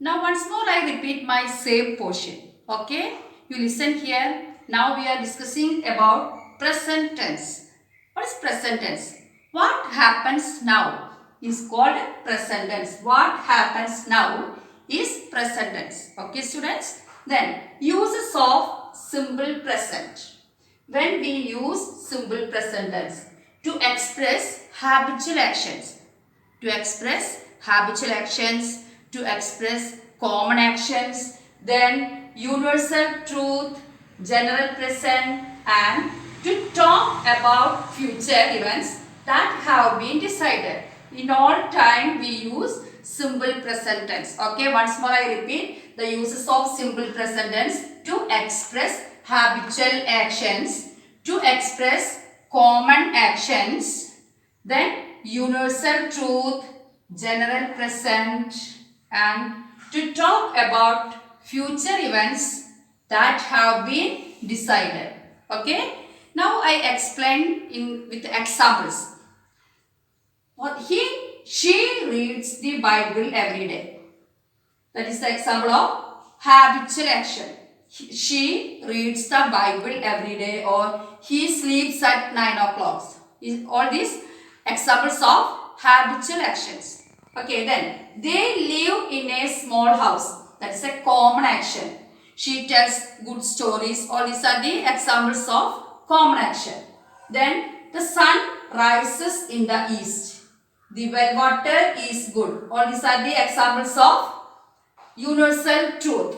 Now once more I repeat my same portion. Okay, you listen here. Now we are discussing about present tense. What is present tense? What happens now is called present tense. What happens now is present tense. Okay students. Then uses of simple present. When we use simple present tense to express habitual actions, to express common actions, then universal truth, general present, and to talk about future events that have been decided. In all time we use simple present tense. Okay, once more I repeat the uses of simple present tense to express habitual actions, to express common actions, then universal truth, general present, and to talk about future events that have been decided. Okay. Now I explain with examples. She reads the Bible every day. That is the example of habitual action. She reads the Bible every day, or he sleeps at 9 o'clock. All these examples of habitual actions. Okay, then they live in a small house. That is a common action. She tells good stories. All these are the examples of common action. Then the sun rises in the east. The well water is good. All these are the examples of universal truth.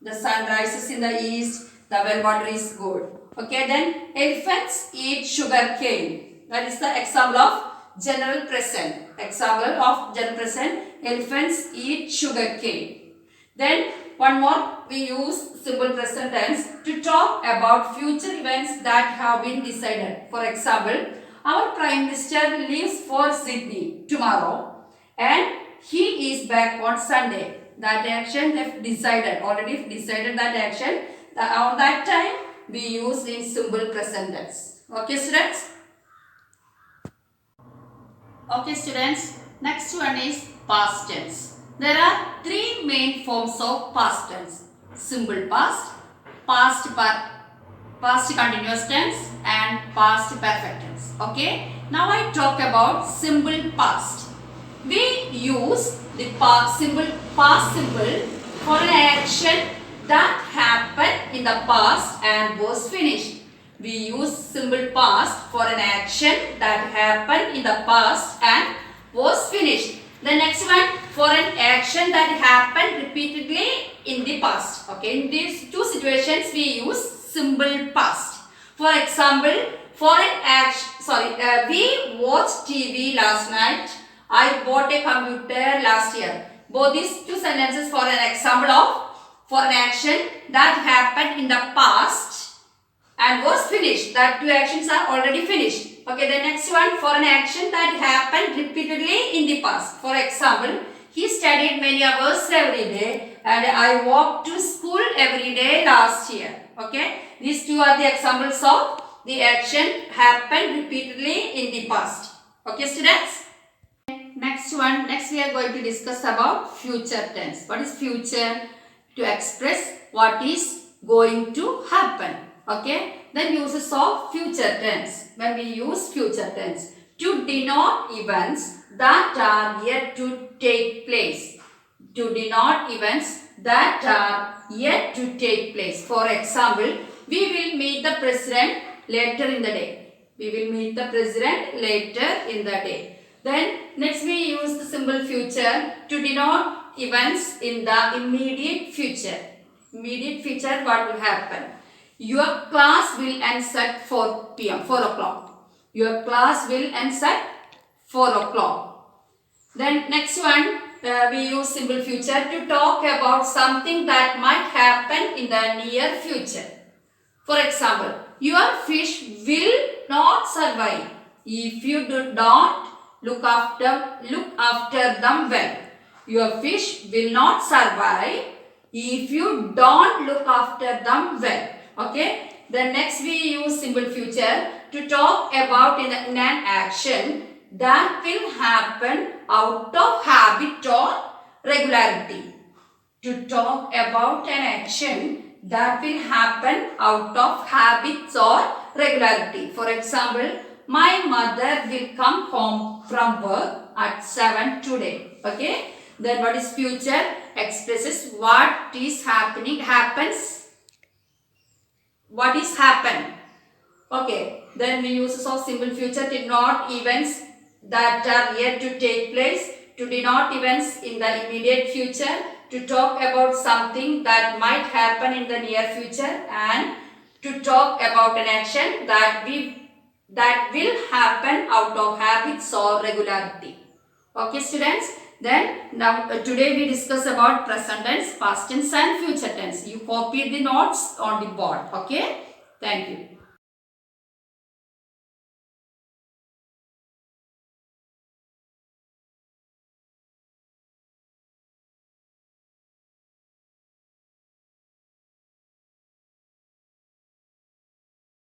The sun rises in the east, the well water is good. Okay, then elephants eat sugar cane. That is the example of general present. Example of general present, elephants eat sugar cane. Then one more, we use simple present tense to talk about future events that have been decided. For example, our Prime Minister leaves for Sydney tomorrow and he is back on Sunday. That action if decided, already decided that action. On that time we use in simple present tense. Okay students? Okay students, next one is past tense. There are three main forms of past tense. Simple past, past continuous tense and past perfect tense. Okay? Now I talk about simple past. We use the past simple for an action that happened in the past and was finished. We use simple past for an action that happened in the past and was finished. The next one, for an action that happened repeatedly in the past. Okay, in these two situations we use simple past. For example, for an action, we watched TV last night. I bought a computer last year. Both these two sentences for an example of for an action that happened in the past and was finished. That two actions are already finished. Okay, the next one, for an action that happened repeatedly in the past. For example, he studied many hours every day and I walked to school every day last year. Okay, these two are the examples of the action happened repeatedly in the past. Okay students? Next we are going to discuss about future tense. What is future? To express what is going to happen. Okay. Then uses of future tense. When we use future tense to denote events that are yet to take place. To denote events that are yet to take place. For example, we will meet the president later in the day. We will meet the president later in the day. Then next we use the simple future to denote events in the immediate future. Immediate future, what will happen? Your class will end at 4 p.m. 4 o'clock. Your class will end at 4 o'clock. Then next one, we use simple future to talk about something that might happen in the near future. For example, your fish will not survive if you do not look after them well. Your fish will not survive if you don't look after them well. Okay. Then next we use simple future to talk about in an action that will happen out of habit or regularity. to talk about an action that will happen out of habits or regularity. For example, my mother will come home from work at 7 today. Okay. Then what is future? Expresses what is happening, happens. What is happen? Okay. Then we use of simple future to denote events that are yet to take place, to denote events in the immediate future, to talk about something that might happen in the near future, and to talk about an action that will happen out of habits or regularity. Okay, students. Then now today we discuss about present tense, past tense and future tense. You copy the notes on the board. Okay. Thank you.